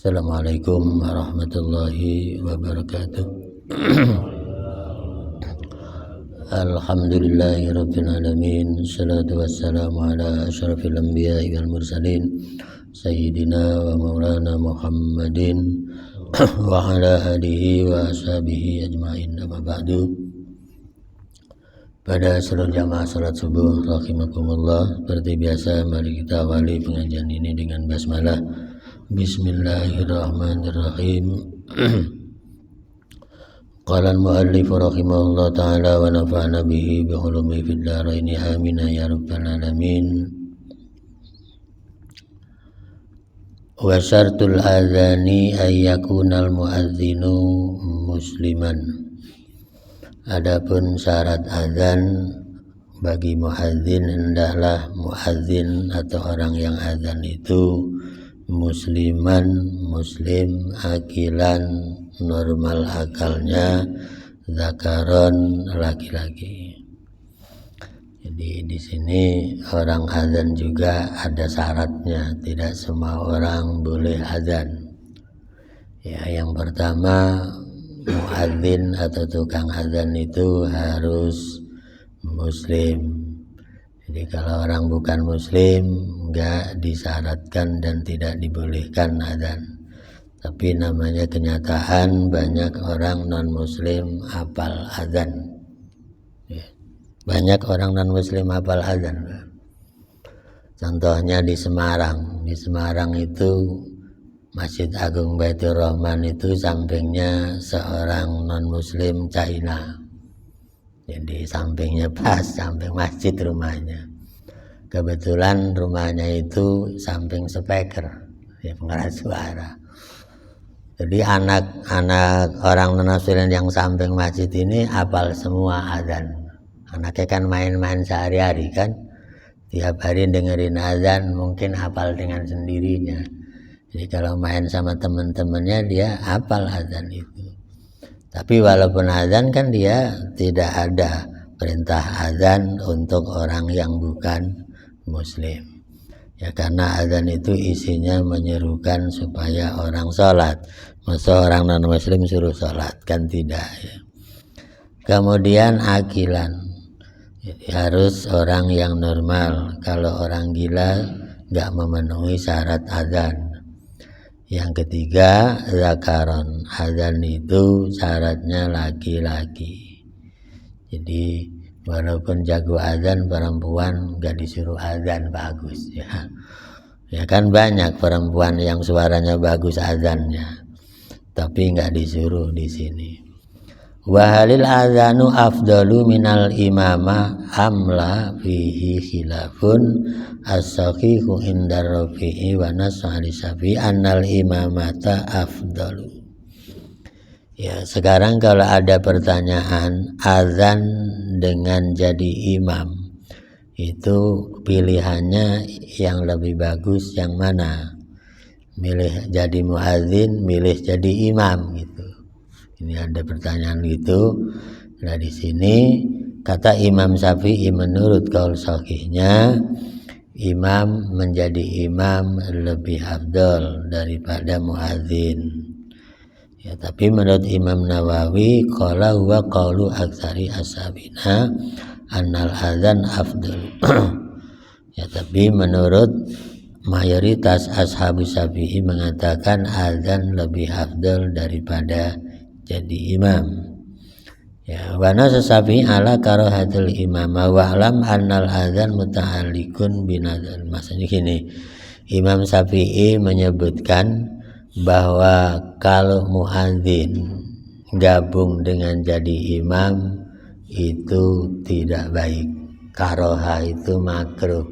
Assalamualaikum warahmatullahi wabarakatuh. Alhamdulillahirabbil alamin. Shalatu wassalamu ala asyrafil anbiya'i wal mursalin sayyidina wa maulana Muhammadin wa ala alihi wa ashabihi ajmain. Amma ba'du. Pada seluruh jamaah salat subuh rahimakumullah, seperti biasa mari kita awali pengajian ini dengan basmalah. Bismillahirrahmanirrahim. Qala al-muallif rahimahullah ta'ala wa nafa'ana bihi bi ulumi fid dharain amin ya rabbal alamin. Wa syartul adzani ay yakunal muadzinu musliman. Adapun syarat azan bagi muadzin, hendaklah muadzin atau orang yang azan itu musliman, muslim, akilan, normal akalnya, zakaron, laki-laki. Jadi di sini orang azan juga ada syaratnya, tidak semua orang boleh azan. Ya, yang pertama, muadzin atau tukang azan itu harus muslim. Jadi kalau orang bukan muslim enggak disyaratkan dan tidak dibolehkan azan. Tapi namanya kenyataan banyak orang non muslim hafal azan. Ya. Banyak orang non muslim hafal azan. Contohnya di Semarang. Di Semarang itu Masjid Agung Baitur Rahman itu sampingnya seorang non muslim China. Jadi sampingnya pas, samping masjid rumahnya. Kebetulan rumahnya itu samping speaker, ya, pengeras suara. Jadi anak-anak orang non-muslim yang samping masjid ini hafal semua azan. Anaknya kan main-main sehari-hari kan, tiap hari dengerin azan, mungkin hafal dengan sendirinya. Jadi kalau main sama teman-temannya dia hafal azan itu. Tapi walaupun azan kan dia tidak ada perintah azan untuk orang yang bukan muslim. Ya karena azan itu isinya menyerukan supaya orang sholat. Masa orang non muslim suruh sholat? Kan tidak ya. Kemudian akilan. Jadi harus orang yang normal. Kalau orang gila gak memenuhi syarat azan. Yang ketiga, zakaron. Azan itu syaratnya laki-laki. Jadi walaupun jago azan, perempuan gak disuruh azan bagus ya. Ya kan banyak perempuan yang suaranya bagus azannya, tapi gak disuruh di sini. Wahalil azanu afdalu minal imama amla fihi khilafun as-sahihu indar rafi'i wa nas'ali syafi'i annal imamata afdalu. Ya sekarang kalau ada pertanyaan azan dengan jadi imam, itu pilihannya yang lebih bagus yang mana? Milih jadi muadzin, milih jadi imam gitu. Ini ada pertanyaan gitu. Nah di sini kata Imam Syafi'i menurut qaul shahihnya imam menjadi imam lebih afdal daripada muadzin. Ya tapi menurut Imam Nawawi qala huwa qaulu aktsari ashabina annal adzan afdal. Ya tapi menurut mayoritas ashabus Syafi'i mengatakan azan lebih afdal daripada jadi imam. Ya, wa nasabi ala karahatul imam wa alam annal adzan muta'alliqun binadzal. Maksudnya gini, Imam Syafi'i menyebutkan bahwa kalau muadzin gabung dengan jadi imam itu tidak baik. Karaha itu makruh.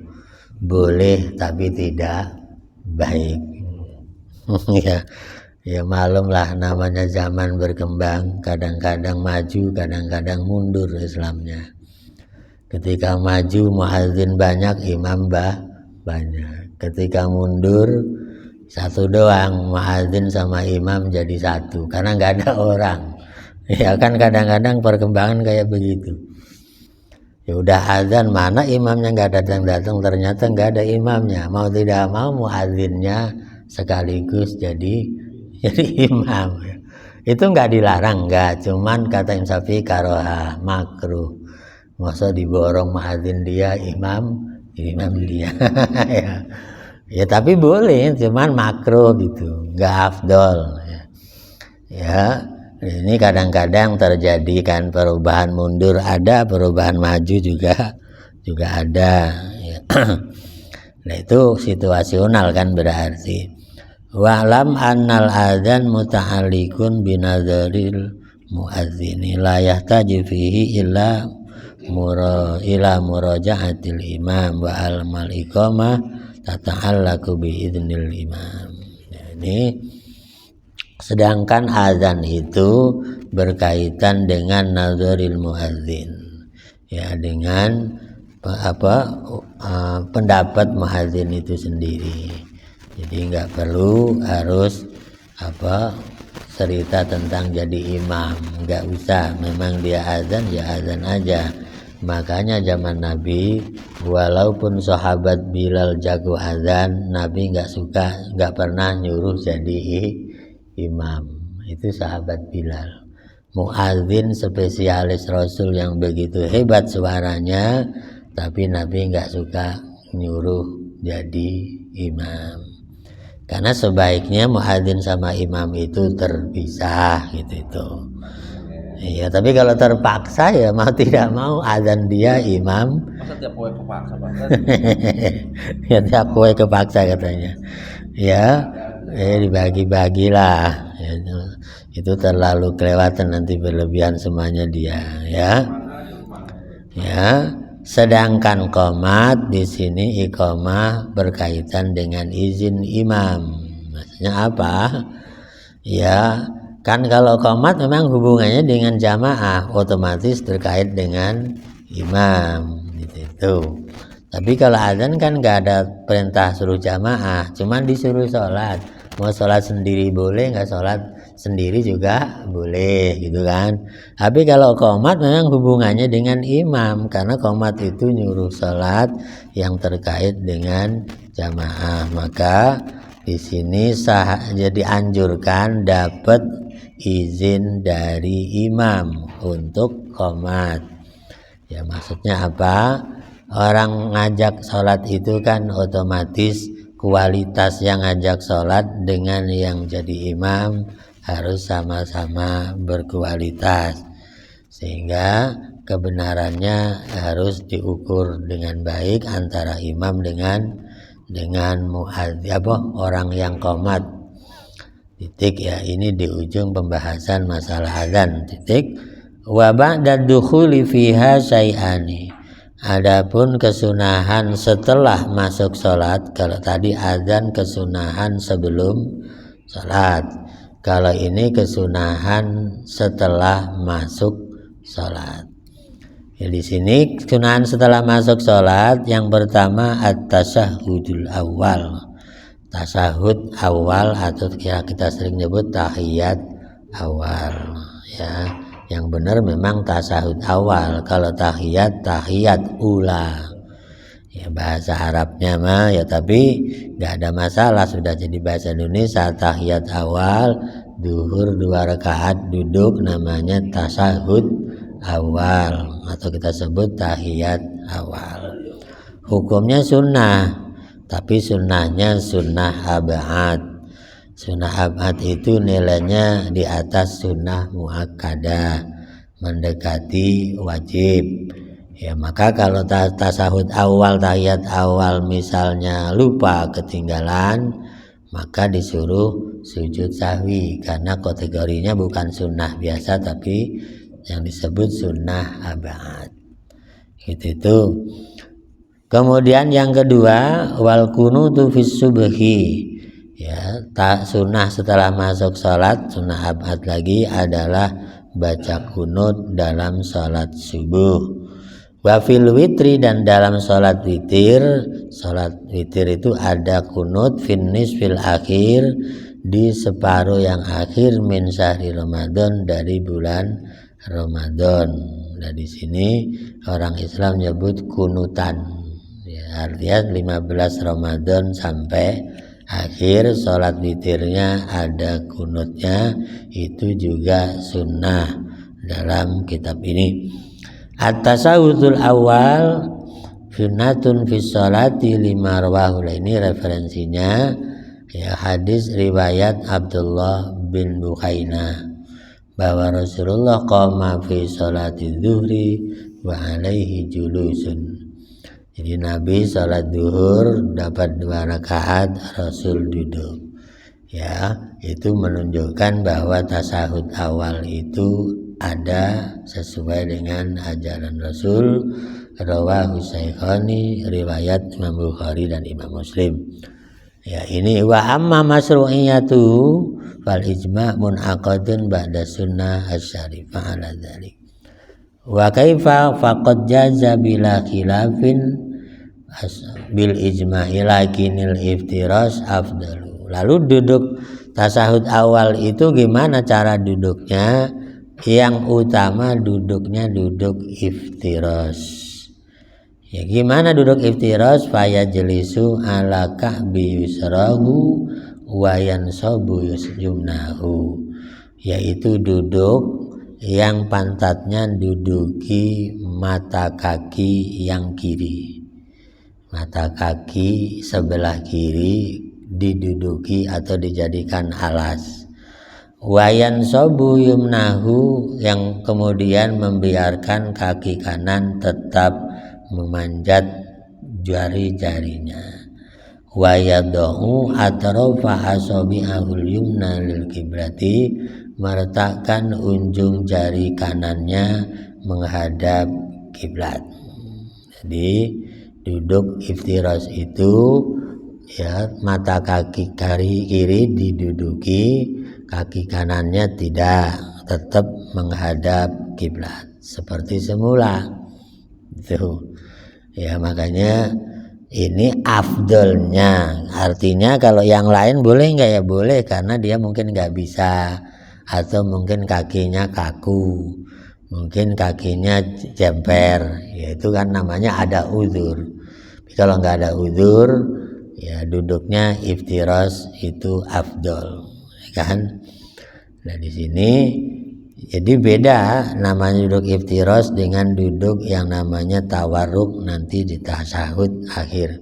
Boleh tapi tidak baik. Ya malumlah namanya zaman berkembang, kadang-kadang maju, kadang-kadang mundur Islamnya. Ketika maju muadzin banyak, imam banyak. Ketika mundur satu doang, muadzin sama imam jadi satu, karena nggak ada orang. Ya kan kadang-kadang perkembangan kayak begitu. Ya udah azan, mana imamnya nggak datang-datang, ternyata nggak ada imamnya. Mau tidak mau muadzinnya sekaligus jadi imam. Itu nggak dilarang, nggak, cuman kata Imam Syafi'i karoha, makruh. Masa diborong muadzin dia imam dia. ya tapi boleh, cuman makruh gitu, nggak afdol. Ya, ini kadang-kadang terjadi kan perubahan mundur ada, perubahan maju juga ada. Ya. Nah itu situasional kan berarti. Wa'lam annal adzan muta'alliqun binadzaril muadzini la yahtaju fihi illa muraja'atil imam wa al-mal iqamah tata'allaqu bi idznil imam. Ini sedangkan azan itu berkaitan dengan nazaril muadzin, ya, dengan pendapat muadzin itu sendiri. Jadi nggak perlu harus cerita tentang jadi imam, nggak usah. Memang dia azan ya azan aja. Makanya zaman Nabi, walaupun sahabat Bilal jago azan, Nabi nggak pernah nyuruh jadi imam. Itu sahabat Bilal. Muadzin spesialis Rasul yang begitu hebat suaranya, tapi Nabi nggak suka nyuruh jadi imam. Karena sebaiknya muadzin sama imam itu terpisah gitu. Iya, tapi kalau terpaksa ya mau tidak mau azan dia imam. Masa tiap kue kepaksa banget? Ya tiap kue kepaksa katanya. Ya, dibagi-bagilah. Ya, itu terlalu kelewatan, nanti berlebihan semuanya dia, ya. Ya. Sedangkan qomat di sini iqamah berkaitan dengan izin imam. Maksudnya apa? Ya, kan kalau qomat memang hubungannya dengan jamaah, otomatis terkait dengan imam gitu. Tapi kalau azan kan nggak ada perintah suruh jamaah, cuman disuruh sholat. Mau sholat sendiri boleh, nggak sholat sendiri juga boleh gitu kan. Tapi kalau qomat memang hubungannya dengan imam, karena qomat itu nyuruh sholat yang terkait dengan jamaah. Maka di sini jadi anjurkan dapat izin dari imam untuk qomat. Ya maksudnya apa? Orang ngajak sholat itu kan otomatis kualitas yang ngajak sholat dengan yang jadi imam harus sama-sama berkualitas, sehingga kebenarannya harus diukur dengan baik antara imam dengan muadzin orang yang qomat. Titik, ya, ini di ujung pembahasan masalah azan. Titik. Wa ba'da dukhuli fiha syai'ani. Adapun kesunahan setelah masuk sholat, kalau tadi azan kesunahan sebelum sholat, kalau ini kesunahan setelah masuk sholat. Ya, di sini kesunahan setelah masuk sholat yang pertama at-tasyahudul awal, tasyahud awal, atau kita sering nyebut tahiyat awal, ya. Yang benar memang tasyahud awal. Kalau tahiyat ula, ya bahasa Arabnya mah ya, tapi nggak ada masalah, sudah jadi bahasa Indonesia. Tahiyat awal, duhur 2 rakaat duduk, namanya tasyahud awal, atau kita sebut tahiyat awal. Hukumnya sunnah, tapi sunnahnya sunnah ab'ad. Sunnah ab'ad itu nilainya di atas sunnah muakkadah, mendekati wajib. Ya, maka kalau tasahud awal, tahiyat awal misalnya lupa, ketinggalan, maka disuruh sujud sahwi, karena kategorinya bukan sunnah biasa tapi yang disebut sunnah ab'ad. Itu. Kemudian yang kedua, wal kunutu fis subhi. Ya, sunnah setelah masuk sholat, sunnah ab'ad lagi adalah baca kunut dalam sholat subuh. Wa fil witri, dan dalam sholat witir. Sholat witir itu ada kunut finis fil akhir, di separuh yang akhir min syahri Ramadan, dari bulan Ramadan. Nah di sini orang Islam nyebut kunutan. Ya, artinya 15 Ramadan sampai akhir sholat witirnya ada kunutnya, itu juga sunnah dalam kitab ini. At-tasawudul awal sunnatun fi sholati lima rawahu. Ini referensinya ya hadis riwayat Abdullah bin Bukhaina bahwa Rasulullah qama fi sholati zuhri wa alaihi julusun. Jadi Nabi sholat duhur dapat 2 rakaat, Rasul duduk. Ya, itu menunjukkan bahwa tasahud awal itu ada sesuai dengan ajaran Rasul. Rawahu Syekhani, riwayat Imam Bukhari dan Imam Muslim. Ya, ini wa amma masru'iyatu fal ijma' munaqadun ba'da sunnah asy-syarifah ala dzalik. Wa kaifa faqad jaza bila khilafin bil ijma'i lakinil iftiras afdalu. Lalu duduk tasahud awal itu gimana cara duduknya? Yang utama duduknya duduk iftiras. Ya, gimana duduk iftiras? Faya jelisu ala ka'bi yusrahu wa yansabu yumnahu, yaitu duduk yang pantatnya duduki mata kaki yang kiri. Mata kaki sebelah kiri diduduki atau dijadikan alas. Wayan sobu yumnahu, yang kemudian membiarkan kaki kanan tetap memanjat jari-jarinya. Wayadohu atrofa asabi'ahul yumna lil kiblati, meletakkan unjung jari kanannya menghadap kiblat. Jadi duduk iftiras itu ya, mata kaki kiri diduduki, kaki kanannya tidak, tetap menghadap kiblat seperti semula. Itu ya, makanya ini afdolnya. Artinya kalau yang lain boleh nggak? Ya boleh, karena dia mungkin nggak bisa, atau mungkin kakinya kaku, mungkin kakinya jemper, ya itu kan namanya ada uzur. Tapi kalau nggak ada uzur, ya duduknya iftiras itu afdol, kan? Nah di sini jadi beda namanya duduk iftiras dengan duduk yang namanya tawarruk nanti di tasyahud akhir.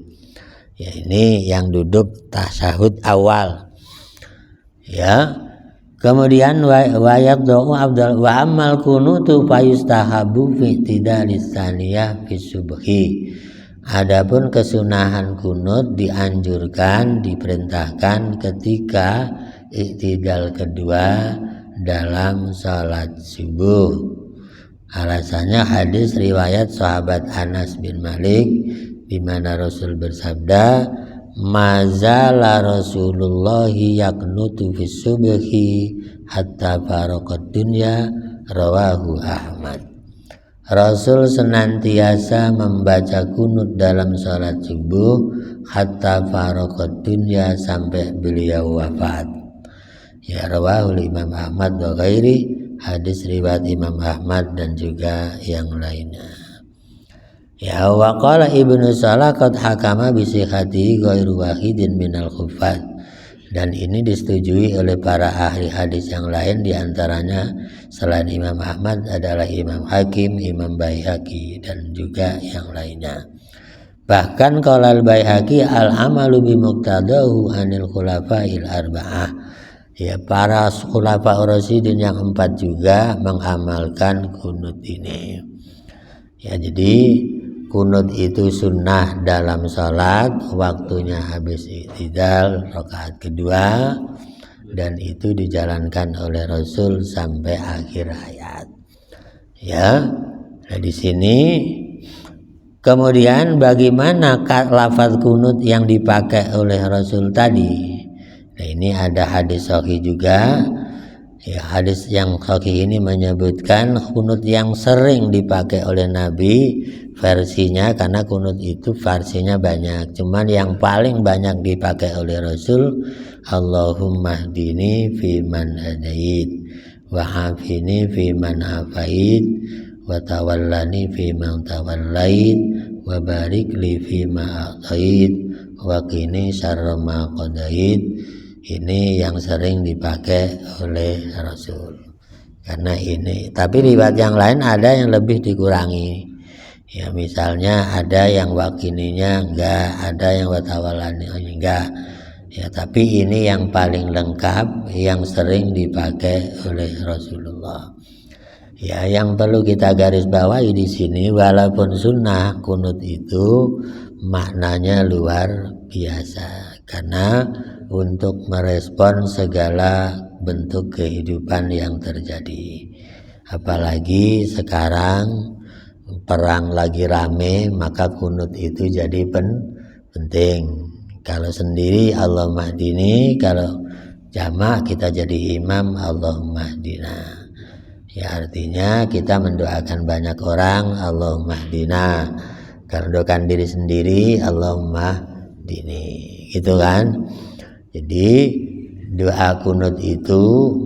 Ya ini yang duduk tasyahud awal. Ya. Kemudian wayat doa abdal wa amal kunutu fayustahabu fi tidalis saniyah fi subhi. Adapun kesunahan kunut dianjurkan, diperintahkan ketika iktidal kedua dalam salat subuh. Alasannya hadis riwayat sahabat Anas bin Malik di mana Rasul bersabda, mazala Rasulullah yaqnutu fi subhi hatta faraqad dunya, rawahu Ahmad. Rasul senantiasa membaca kunut dalam salat subuh hatta faraqad dunya, sampai beliau wafat. Ya, rawahu Imam Ahmad wa ghairi, hadis riwayat Imam Ahmad dan juga yang lainnya. Ya, wa qala Ibnu Salah qad hakama bi sihhatihi ghairu wahidin minal khuffat. Dan ini disetujui oleh para ahli hadis yang lain, diantaranya selain Imam Ahmad adalah Imam Hakim, Imam Baihaqi dan juga yang lainnya. Bahkan qala al-Baihaqi al-amalu bi muqtadahu anil khulafa'il arba'ah. Ya, para khulafa rasyidin yang 4 juga mengamalkan kunut ini. Ya, jadi kunut itu sunnah dalam salat, waktunya habis iktidal rakaat kedua, dan itu dijalankan oleh Rasul sampai akhir hayat. Ya, nah di sini kemudian bagaimana lafaz kunut yang dipakai oleh Rasul tadi? Nah ini ada hadis sahih juga. Ya, hadis yang sahih ini menyebutkan kunut yang sering dipakai oleh Nabi versinya, karena kunut itu versinya banyak. Cuman yang paling banyak dipakai oleh Rasul, Allahumma hdini fi man hadait, wa afini fi man afait, wa tawallani fi man tawallait, wa barik li fi ma atait, waqini syarra ma qadait, ini yang sering dipakai oleh Rasul. Karena ini, tapi riwayat yang lain ada yang lebih dikurangi. Ya misalnya ada yang waqininya enggak, ada yang watawalaninya enggak. Ya tapi ini yang paling lengkap, yang sering dipakai oleh Rasulullah. Ya yang perlu kita garis bawahi di sini, walaupun sunnah kunut itu maknanya luar biasa, karena untuk merespon segala bentuk kehidupan yang terjadi. Apalagi sekarang perang lagi rame, maka kunut itu jadi penting. Kalau sendiri Allahumma hdini, kalau jamaah kita jadi imam Allahumma hdina. Ya artinya kita mendoakan banyak orang Allahumma hdina. Kalau doakan diri sendiri Allahumma hdini, gitu kan. Jadi doa kunut itu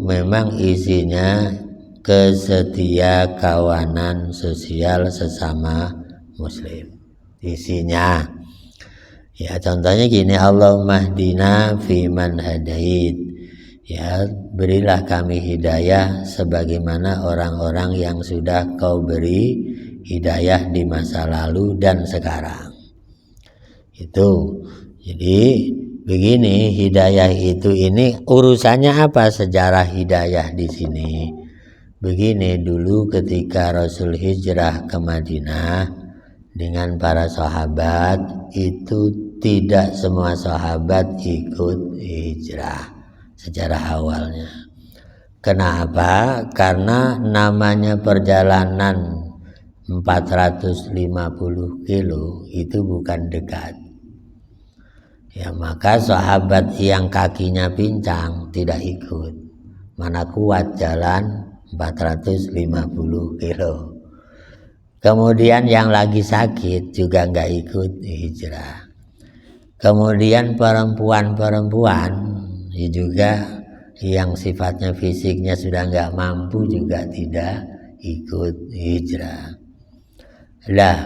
memang isinya kesetia kawanan sosial sesama muslim. Isinya ya contohnya gini, Allahumma hdina fiman hadait. Ya berilah kami hidayah sebagaimana orang-orang yang sudah kau beri hidayah di masa lalu dan sekarang. Itu. Jadi begini, hidayah itu ini urusannya apa sejarah hidayah di sini? Begini, dulu ketika Rasul hijrah ke Madinah dengan para sahabat, itu tidak semua sahabat ikut hijrah sejarah awalnya. Kenapa? Karena namanya perjalanan 450 kilo itu bukan dekat. Ya maka sahabat yang kakinya pincang tidak ikut. Mana kuat jalan 450 kilo. Kemudian yang lagi sakit juga nggak ikut hijrah. Kemudian perempuan-perempuan juga yang sifatnya fisiknya sudah nggak mampu juga tidak ikut hijrah. Lah,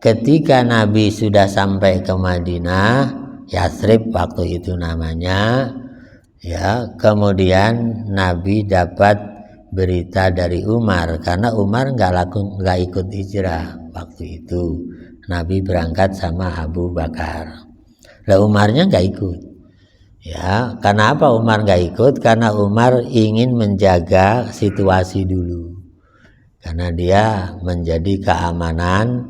ketika Nabi sudah sampai ke Madinah, Yathrib waktu itu namanya, ya kemudian Nabi dapat berita dari Umar, karena Umar nggak ikut hijrah waktu itu. Nabi berangkat sama Abu Bakar. Lah Umarnya nggak ikut. Ya, kenapa Umar nggak ikut? Karena Umar ingin menjaga situasi dulu. Karena dia menjadi keamanan.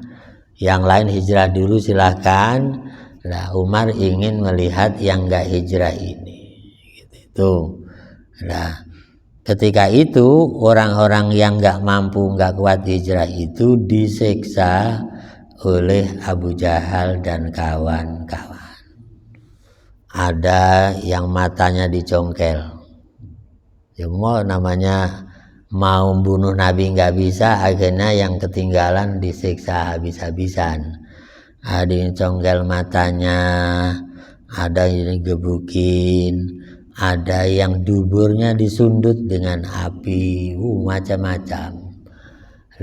Yang lain hijrah dulu silahkan. Nah, Umar ingin melihat yang nggak hijrah ini. Gitu. Nah, ketika itu orang-orang yang nggak mampu, nggak kuat hijrah itu disiksa oleh Abu Jahal dan kawan-kawan. Ada yang matanya dicongkel. Ya namanya mau bunuh Nabi nggak bisa, akhirnya yang ketinggalan disiksa habis-habisan. Ada yang congkel matanya, ada yang digebukin, ada yang duburnya disundut dengan api, macam-macam.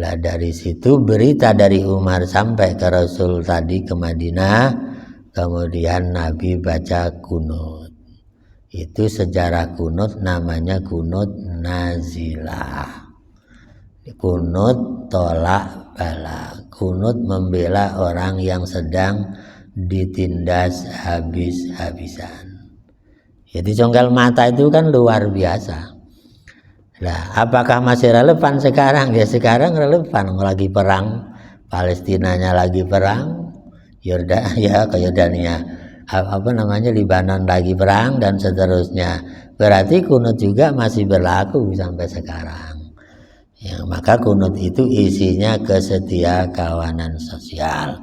Lah dari situ berita dari Umar sampai ke Rasul tadi ke Madinah, kemudian Nabi baca kunut. Itu sejarah kunut namanya kunut nazilah. Kunut tolak bala. Kunut membela orang yang sedang ditindas habis-habisan. Jadi congkel mata itu kan luar biasa. Nah, apakah masih relevan sekarang? Ya sekarang relevan, lagi perang, Palestinanya lagi perang, Yordania, Libanon lagi perang dan seterusnya. Berarti kunut juga masih berlaku sampai sekarang. Ya, maka kunut itu isinya kesetia kawanan sosial.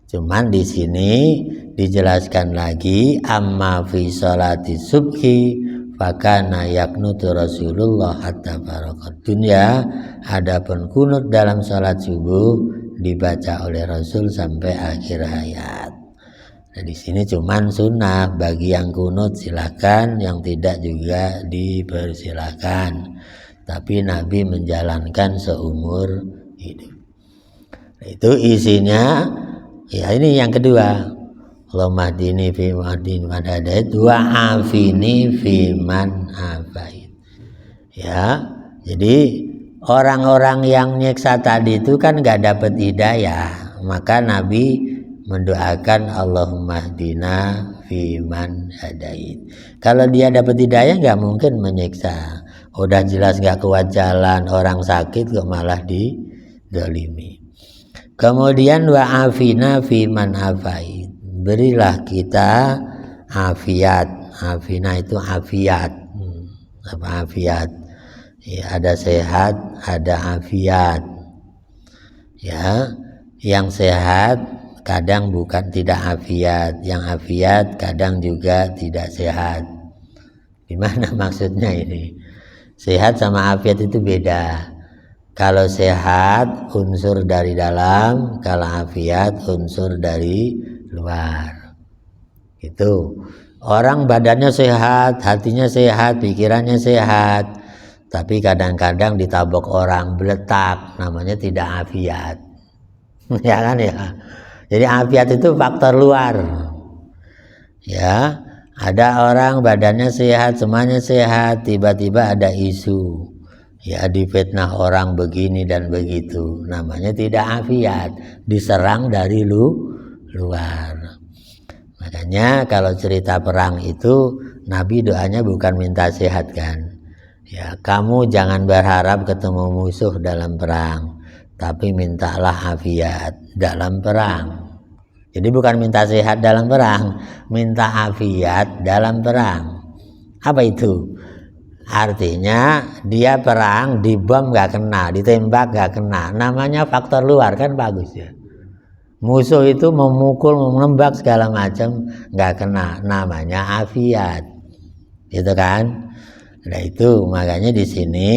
Cuman di sini dijelaskan lagi, amma fi sholati subhi fakana yaknutu Rasulullah hatta farakat dunya. Adapun kunut dalam salat subuh dibaca oleh Rasul sampai akhir hayat. Nah, di sini cuman sunnah, bagi yang kunut silakan, yang tidak juga dipersilakan. Tapi Nabi menjalankan seumur hidup. Itu isinya. Ya ini yang kedua. Allahumma hdini fi man hadait wa afini fi man afait. Ya, jadi orang-orang yang nyiksa tadi itu kan nggak dapat hidayah, maka Nabi mendoakan Allahumma hdina fi man hadait. Kalau dia dapat hidayah nggak mungkin menyiksa. Udah jelas nggak kuat jalan, orang sakit kok malah dizalimi. Kemudian wa afina fi man afait. Berilah kita afiat. Afina itu afiat. Apa afiat? Ya, ada sehat, ada afiat. Ya, yang sehat kadang bukan tidak afiat, yang afiat kadang juga tidak sehat. Gimana maksudnya ini? Sehat sama afiat itu beda. Kalau sehat unsur dari dalam, kalau afiat unsur dari luar. Itu orang badannya sehat, hatinya sehat, pikirannya sehat, tapi kadang-kadang ditabok orang beletak, namanya tidak afiat. Ya kan ya. Jadi afiat itu faktor luar. Ya, ada orang badannya sehat, semuanya sehat, tiba-tiba ada isu. Ya, difitnah orang begini dan begitu, namanya tidak afiat, diserang dari luar. Makanya kalau cerita perang itu Nabi doanya bukan minta sehat kan. Ya, kamu jangan berharap ketemu musuh dalam perang, tapi mintalah afiat dalam perang. Jadi bukan minta sehat dalam perang, minta afiat dalam perang. Apa itu? Artinya dia perang, dibom gak kena, ditembak gak kena, namanya faktor luar kan bagus ya. Musuh itu memukul, menembak segala macam gak kena, namanya afiat, gitu kan? Nah itu makanya di sini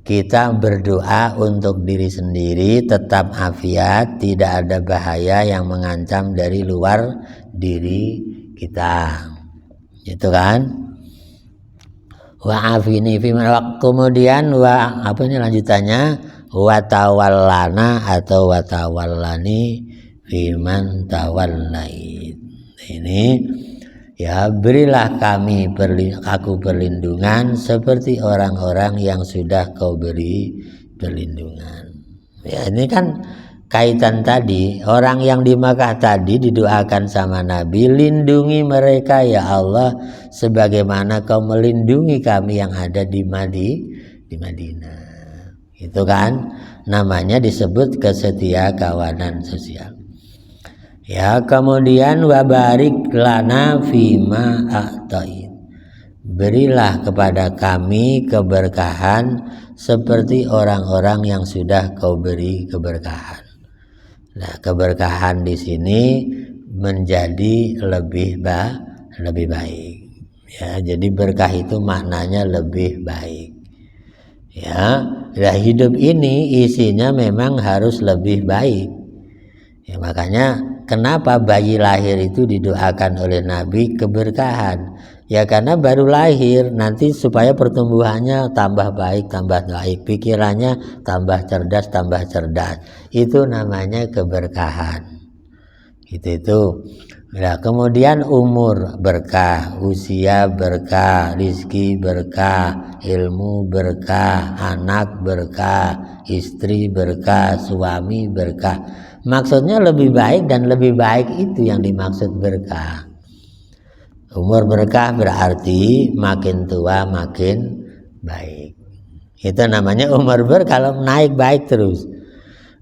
kita berdoa untuk diri sendiri tetap afiat, tidak ada bahaya yang mengancam dari luar diri kita, gitu kan? Wa afini fi man, kemudian wa apa ini lanjutannya, wa tawallana atau wa tawallani fi man tawallait. Ini ya, berilah aku perlindungan seperti orang-orang yang sudah kau beri perlindungan. Ya, ini kan kaitan tadi, orang yang di Makkah tadi didoakan sama Nabi, lindungi mereka ya Allah sebagaimana kau melindungi kami yang ada di Madinah. Itu kan namanya disebut kesetia kawanan sosial. Ya, kemudian wabarik lana fima a'tait. Berilah kepada kami keberkahan seperti orang-orang yang sudah kau beri keberkahan. Nah, keberkahan di sini menjadi lebih baik. Ya, jadi berkah itu maknanya lebih baik. Ya, nah hidup ini isinya memang harus lebih baik. Ya, makanya kenapa bayi lahir itu didoakan oleh Nabi keberkahan? Ya karena baru lahir, nanti supaya pertumbuhannya tambah baik, pikirannya tambah cerdas. Itu namanya keberkahan. Itu. Nah, kemudian umur berkah, usia berkah, rizki berkah, ilmu berkah, anak berkah, istri berkah, suami berkah. Maksudnya lebih baik, dan lebih baik itu yang dimaksud berkah. Umur berkah berarti makin tua makin baik. Itu namanya umur berkah, kalau naik baik terus.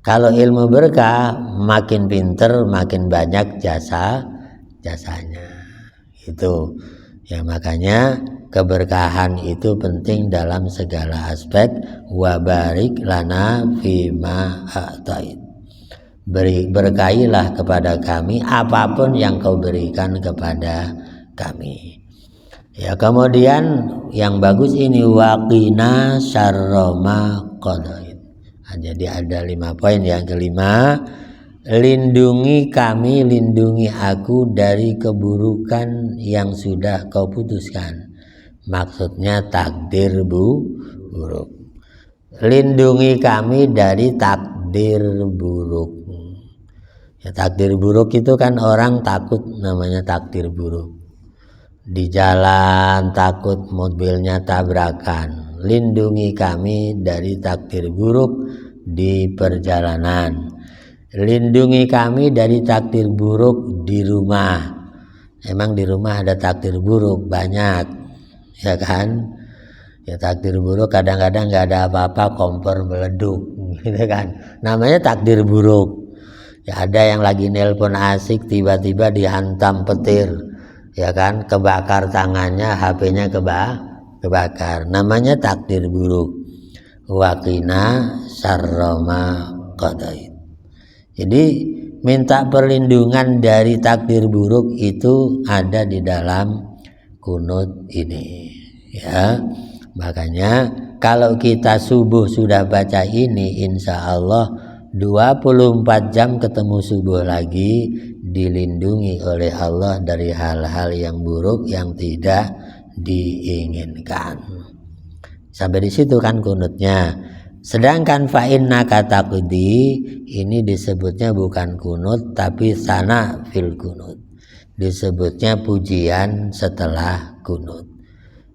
Kalau ilmu berkah makin pinter makin banyak jasanya. Itu ya, makanya keberkahan itu penting dalam segala aspek. Wabarik lana fima a'tait. Berkailah kepada kami apapun yang kau berikan kepada kami. Ya, kemudian yang bagus ini waqina syarroma qadait. Nah, jadi ada 5 poin. Yang kelima, lindungi kami, lindungi aku dari keburukan yang sudah kau putuskan. Maksudnya takdir buruk. Lindungi kami dari takdir buruk. Ya, takdir buruk itu kan orang takut, namanya takdir buruk. Di jalan takut mobilnya tabrakan, lindungi kami dari takdir buruk di perjalanan. Lindungi kami dari takdir buruk di rumah. Emang di rumah ada takdir buruk banyak, ya kan? Ya, takdir buruk kadang-kadang nggak ada apa-apa, kompor meleduk, gitu kan? Namanya takdir buruk. Ya, ada yang lagi nelpon asik tiba-tiba dihantam petir, ya kan? Kebakar tangannya, HP-nya kebakar. Namanya takdir buruk. Waqina syarrama qadait. Jadi minta perlindungan dari takdir buruk itu ada di dalam kunut ini, ya. Makanya kalau kita subuh sudah baca ini, insya Allah 24 jam ketemu subuh lagi, dilindungi oleh Allah dari hal-hal yang buruk yang tidak diinginkan. Sampai di situ kan kunutnya. Sedangkan fa innaka taqdi ini disebutnya bukan kunut tapi sana fil kunut. Disebutnya pujian setelah kunut.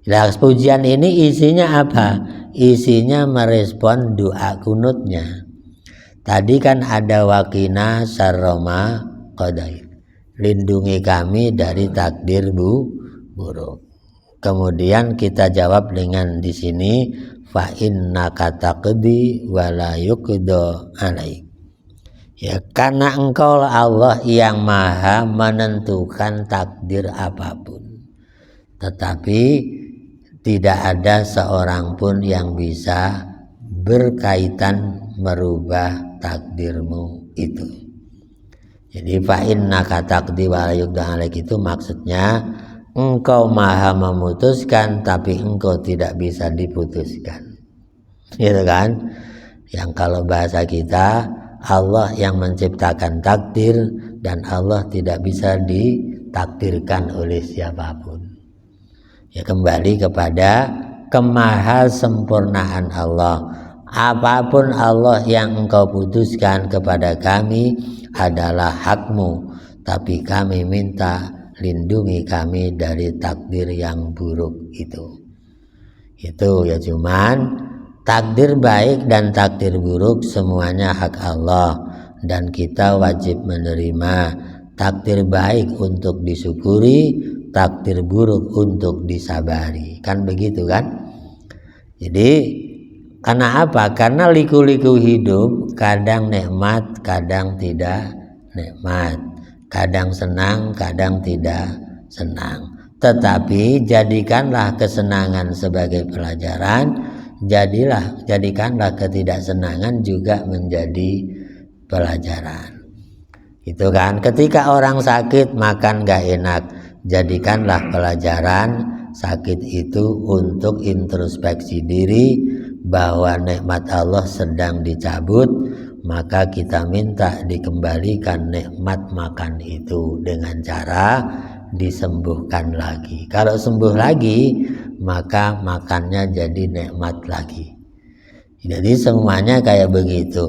Nah, pujian ini isinya apa? Isinya merespon doa kunutnya. Tadi kan ada waqina syarroma qadait. Lindungi kami dari takdir buruk. Kemudian kita jawab dengan di sini fa innaka taqdi wa la yuqda alaik. Ya, karena engkau Allah yang maha menentukan takdir apapun. Tetapi tidak ada seorang pun yang bisa berkaitan merubah takdirmu itu. Jadi fa innaka taqdi wa la yuqda alaik itu maksudnya engkau maha memutuskan tapi engkau tidak bisa diputuskan, gitu kan? Yang kalau bahasa kita, Allah yang menciptakan takdir dan Allah tidak bisa ditakdirkan oleh siapapun. Ya, kembali kepada kemahasempurnaan Allah. Apapun Allah yang engkau putuskan kepada kami adalah hakmu, tapi kami minta lindungi kami dari takdir yang buruk itu. Itu ya, cuman takdir baik dan takdir buruk semuanya hak Allah dan kita wajib menerima. Takdir baik untuk disyukuri, takdir buruk untuk disabari. Kan begitu kan? Jadi karena apa? Karena liku-liku hidup kadang nikmat, kadang tidak nikmat. Kadang senang, kadang tidak senang. Tetapi jadikanlah kesenangan sebagai pelajaran, jadikanlah ketidaksenangan juga menjadi pelajaran. Itu kan, ketika orang sakit makan gak enak, jadikanlah pelajaran sakit itu untuk introspeksi diri bahwa nikmat Allah sedang dicabut. Maka kita minta dikembalikan nikmat makan itu dengan cara disembuhkan lagi. Kalau sembuh lagi, maka makannya jadi nikmat lagi. Jadi semuanya kayak begitu.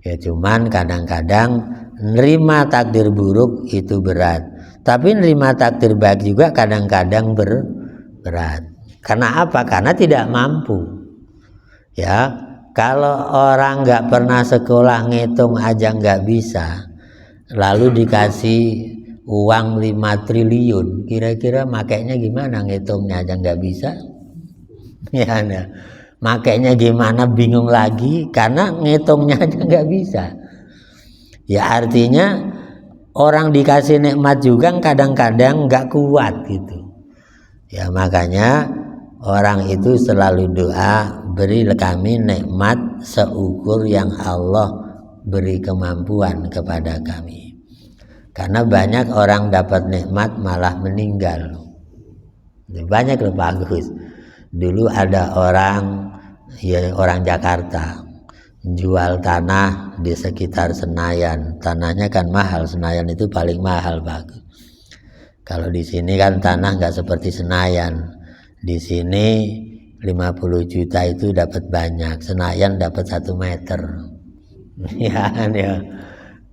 Ya, cuman kadang-kadang nerima takdir buruk itu berat. Tapi nerima takdir baik juga kadang-kadang berat. Karena apa? Karena tidak mampu. Ya. Kalau orang nggak pernah sekolah ngitung aja nggak bisa, lalu dikasih uang 5 triliun, kira-kira makainya gimana? Ngitungnya aja nggak bisa. Ya, nah, makainya gimana bingung lagi karena ngitungnya aja nggak bisa. Ya, artinya orang dikasih nikmat juga kadang-kadang nggak kuat gitu. Ya, makanya orang itu selalu doa, beri kami nikmat seukur yang Allah beri kemampuan kepada kami. Karena banyak orang dapat nikmat malah meninggal. Banyak loh bagus. Dulu ada orang, ya orang Jakarta, jual tanah di sekitar Senayan. Tanahnya kan mahal, Senayan itu paling mahal bagus. Kalau di sini kan tanah nggak seperti Senayan. Di sini 50 juta itu dapat banyak, Senayan dapat 1 meter. Ya kan ya.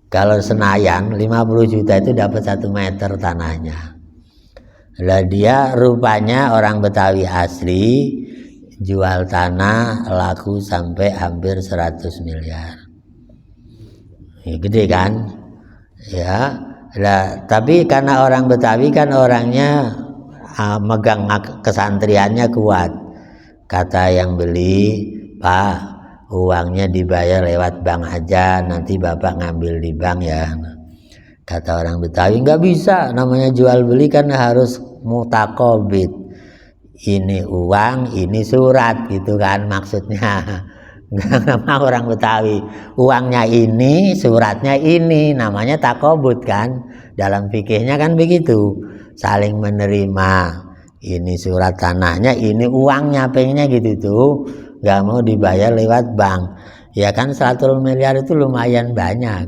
Kalau Senayan 50 juta itu dapat 1 meter tanahnya. Lah dia rupanya orang Betawi asli, jual tanah laku sampai hampir 100 miliar. Ya, gede kan? Ya. Lah tapi karena orang Betawi kan orangnya megang kesantriannya kuat. Kata yang beli, Pak, uangnya dibayar lewat bank aja, nanti Bapak ngambil di bank ya. Kata orang Betawi, nggak bisa, namanya jual beli kan harus mutakobit. Ini uang, ini surat gitu kan maksudnya. Nama orang Betawi, uangnya ini, suratnya ini, namanya takobut kan. Dalam fikihnya kan begitu, saling menerima. Ini surat tanahnya, ini uangnya, pengennya gitu tuh, nggak mau dibayar lewat bank. Ya kan 100 miliar itu lumayan banyak.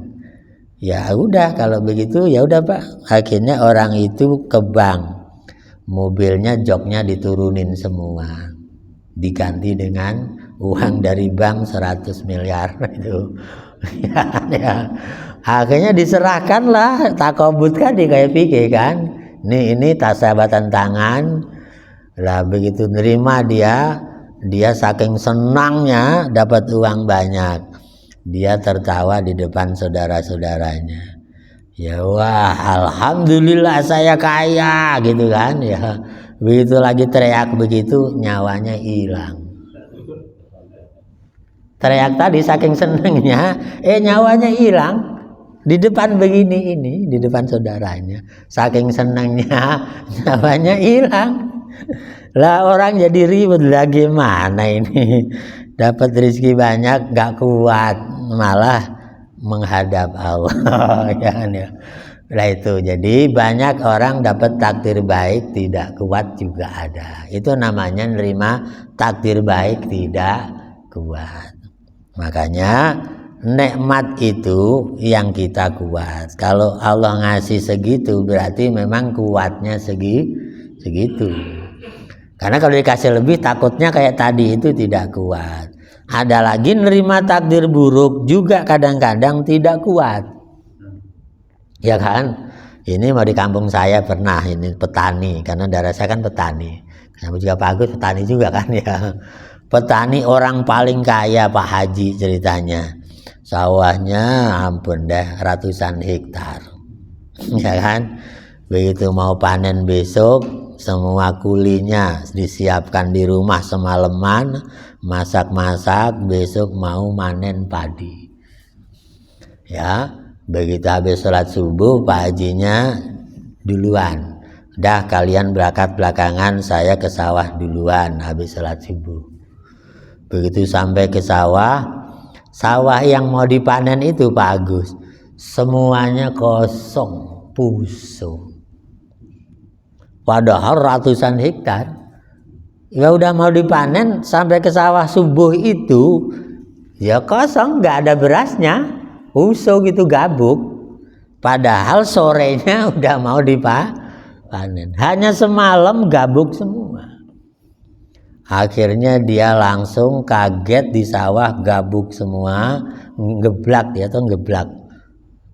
Ya udah kalau begitu ya udah Pak. Akhirnya orang itu ke bank, mobilnya joknya diturunin semua, diganti dengan uang dari bank 100 miliar itu. Ya. Akhirnya diserahkanlah, takobut kan di kayak pikir kan. Ini tasabatan tangan. Lah begitu nerima dia saking senangnya dapat uang banyak. Dia tertawa di depan saudara-saudaranya. Ya wah, alhamdulillah saya kaya gitu kan ya. Begitu lagi teriak begitu nyawanya hilang. Teriak tadi saking senengnya, nyawanya hilang di depan begini ini, di depan saudaranya. Saking senengnya nyawanya hilang. Lah orang jadi ribet lagi, mana ini dapat rezeki banyak gak kuat, malah menghadap Allah. Kan ya. Lah itu jadi banyak orang dapat takdir baik tidak kuat juga ada. Itu namanya nerima takdir baik tidak kuat. Makanya nikmat itu yang kita kuat. Kalau Allah ngasih segitu berarti memang kuatnya segitu. Karena kalau dikasih lebih takutnya kayak tadi itu tidak kuat. Ada lagi nerima takdir buruk juga kadang-kadang tidak kuat. Ya kan? Ini mau di kampung saya pernah, ini petani, karena daerah saya kan petani. Sama juga Pak Agus petani juga kan ya. Petani orang paling kaya Pak Haji ceritanya. Sawahnya ampun deh ratusan hektar. Ya kan? Begitu mau panen besok, semua kulinya disiapkan di rumah semalaman, masak-masak, besok mau manen padi. Ya, begitu habis sholat subuh Pak Hajinya duluan. Dah kalian berangkat belakangan, saya ke sawah duluan habis sholat subuh. Begitu sampai ke sawah, sawah yang mau dipanen itu Pak Agus, semuanya kosong, busuk. Padahal ratusan hektar. Ya udah mau dipanen sampai ke sawah subuh itu ya kosong, nggak ada berasnya, busuk gitu, gabuk. Padahal sorenya udah mau dipanen. Hanya semalam gabuk semua. Akhirnya dia langsung kaget di sawah gabuk semua, ngeblak dia tuh ngeblak,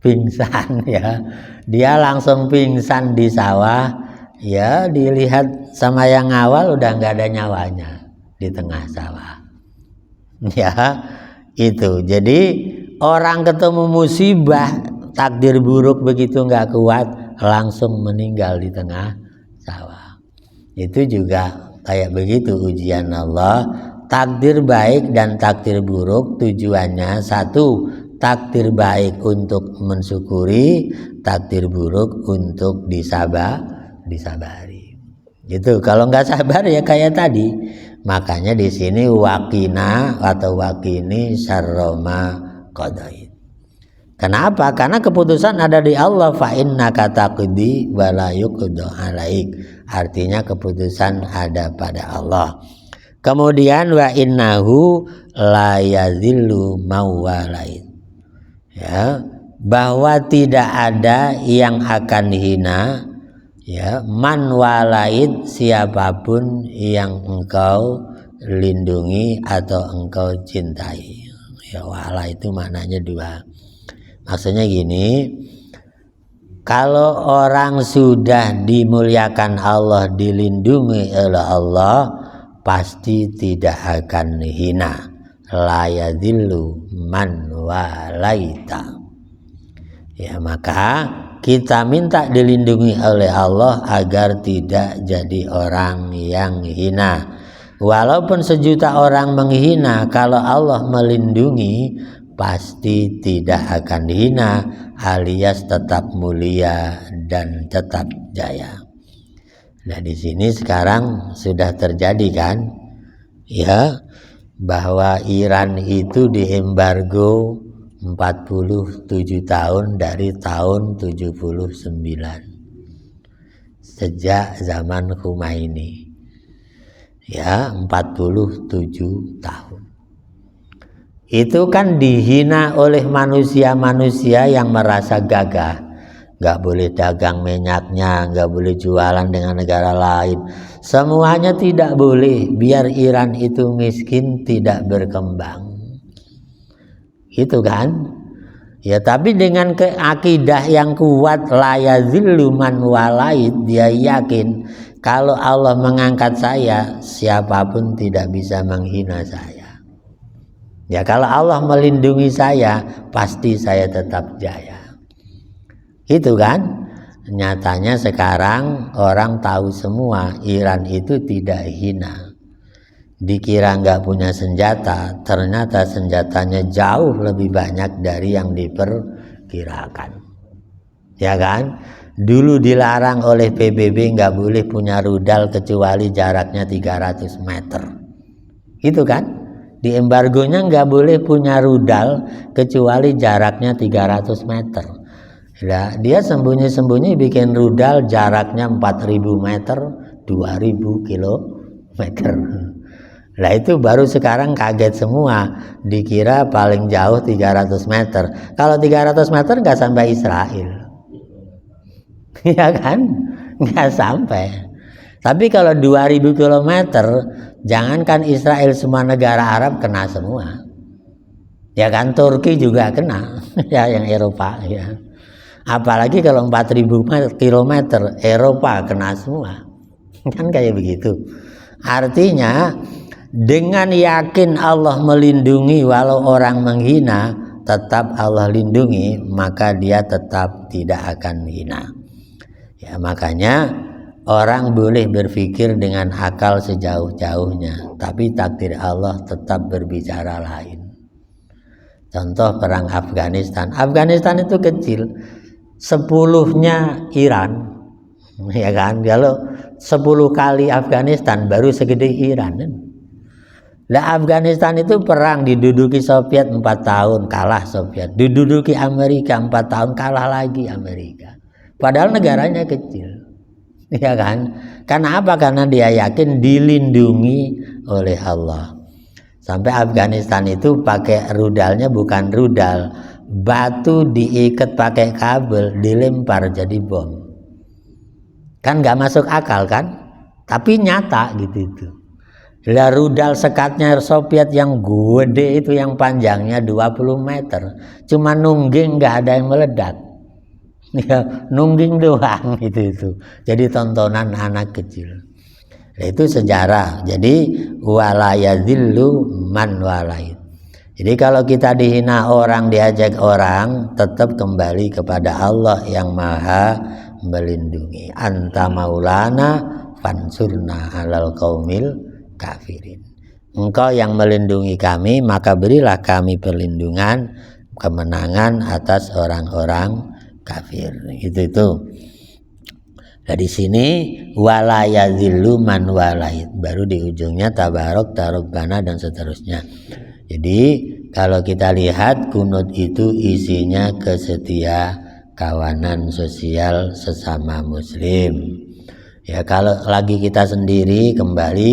pingsan ya. Dia langsung pingsan di sawah. Ya dilihat sama yang awal udah nggak ada nyawanya di tengah sawah. Ya itu. Jadi orang ketemu musibah takdir buruk begitu nggak kuat langsung meninggal di tengah sawah. Itu juga kayak begitu ujian Allah. Takdir baik dan takdir buruk tujuannya satu, takdir baik untuk mensyukuri, takdir buruk untuk disabari. Gitu. Kalau nggak sabar ya kayak tadi. Makanya di sini wakina atau wakini syarroma qadait. Kenapa? Karena keputusan ada di Allah. Fa innaka taqdi wa la yuqda alaik. Artinya keputusan ada pada Allah. Kemudian wa innahu la yazillu mawalain. Ya, bahwa tidak ada yang akan hina. Ya, man walaid, siapapun yang engkau lindungi atau engkau cintai. Ya, wala itu maknanya dua. Maksudnya gini, kalau orang sudah dimuliakan Allah, dilindungi oleh Allah, pasti tidak akan hina. La yadhillu man walaita. Ya, maka kita minta dilindungi oleh Allah agar tidak jadi orang yang hina. Walaupun sejuta orang menghina, kalau Allah melindungi pasti tidak akan hina, alias tetap mulia dan tetap jaya. Nah, di sini sekarang sudah terjadi kan, ya, bahwa Iran itu diembargo 47 tahun dari tahun 79 sejak zaman Khomeini, ya, 47 tahun. Itu kan dihina oleh manusia-manusia yang merasa gagah. Nggak boleh dagang minyaknya, nggak boleh jualan dengan negara lain. Semuanya tidak boleh, biar Iran itu miskin, tidak berkembang. Itu kan? Ya, tapi dengan akidah yang kuat, la yazillu man walait, dia yakin kalau Allah mengangkat saya, siapapun tidak bisa menghina saya. Ya, kalau Allah melindungi saya, pasti saya tetap jaya. Itu kan? Nyatanya sekarang orang tahu semua Iran itu tidak hina. Dikira nggak punya senjata, ternyata senjatanya jauh lebih banyak dari yang diperkirakan. Ya kan? Dulu dilarang oleh PBB nggak boleh punya rudal kecuali jaraknya 300 meter. Itu kan? Di embargonya nggak boleh punya rudal kecuali jaraknya 300 meter. Nah, dia sembunyi-sembunyi bikin rudal jaraknya 4000 meter, 2000 kilometer. Nah, itu baru sekarang kaget semua, dikira paling jauh 300 meter. Kalau 300 meter nggak sampai Israel. Ya kan? Nggak sampai. Tapi kalau 2000 kilometer, jangankan Israel, semua negara Arab kena semua. Ya kan, Turki juga kena, ya, yang Eropa, ya. Apalagi kalau 4000 kilometer, Eropa kena semua. Kan kayak begitu. Artinya dengan yakin Allah melindungi, walau orang menghina, tetap Allah lindungi, maka dia tetap tidak akan hina. Ya, makanya orang boleh berpikir dengan akal sejauh-jauhnya, tapi takdir Allah tetap berbicara lain. Contoh perang Afghanistan. Afghanistan itu kecil, 10-nya Iran, ya kan? Kalau 10 kali Afghanistan baru segede Iran. Nah, Afghanistan itu perang, diduduki Soviet 4 tahun, kalah Soviet. Diduduki Amerika 4 tahun, kalah lagi Amerika. Padahal negaranya kecil. Ya kan? Karena apa? Karena dia yakin dilindungi oleh Allah. Sampai Afghanistan itu pakai rudalnya bukan rudal, batu diikat pakai kabel, dilempar jadi bom. Kan nggak masuk akal kan? Tapi nyata gitu itu. Lah, rudal sekatnya Soviet yang gede itu, yang panjangnya 20 meter, cuma nungging, nggak ada yang meledak. Ya, nungging doang itu. Jadi tontonan anak kecil. Nah, itu sejarah. Jadi wala yadhillu man walait. Jadi kalau kita dihina orang, diajak orang, tetap kembali kepada Allah yang Maha melindungi. Anta maulana fansurna alal qaumil kafirin. Engkau yang melindungi kami, maka berilah kami perlindungan, kemenangan atas orang-orang kafir. Itu. Dari sini wala yazillu man walait, baru di ujungnya tabarok, tarobbana, dan seterusnya. Jadi kalau kita lihat kunut itu isinya kesetia kawanan sosial sesama muslim. Ya, kalau lagi kita sendiri kembali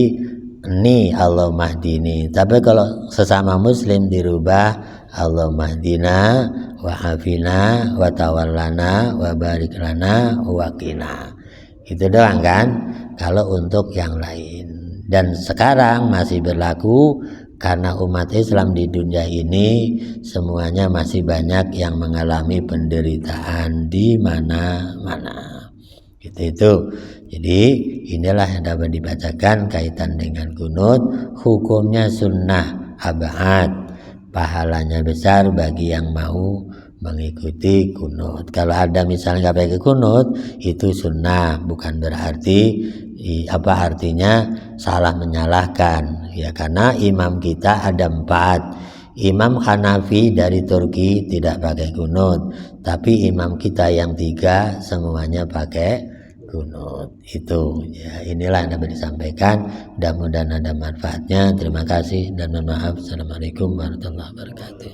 ini Allah mahdini. Tapi kalau sesama muslim dirubah Allah mahdina wa afina wa tawallana wa barik lana wa qina. Itu doang kan kalau untuk yang lain. Dan sekarang masih berlaku, karena umat Islam di dunia ini semuanya masih banyak yang mengalami penderitaan di mana-mana. Itu. Jadi inilah yang dapat dibacakan kaitan dengan kunut. Hukumnya sunnah abad, pahalanya besar bagi yang mau mengikuti kunut. Kalau ada misalnya nggak pakai kunut, itu sunnah, bukan berarti apa artinya salah menyalahkan. Ya karena imam kita ada 4. Imam Hanafi dari Turki tidak pakai kunut, tapi imam kita yang 3 semuanya pakai kunut. Itu ya, inilah yang dapat disampaikan. Mudah-mudahan ada manfaatnya. Terima kasih dan mohon maaf. Assalamualaikum warahmatullahi wabarakatuh.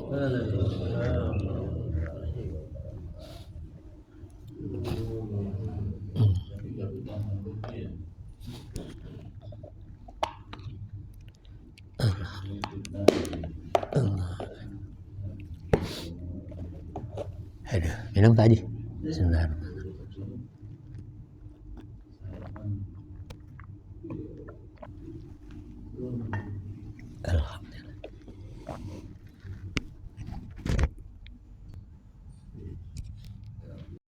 Aduh, minum Pak Haji. Sebentar. Alhamdulillah.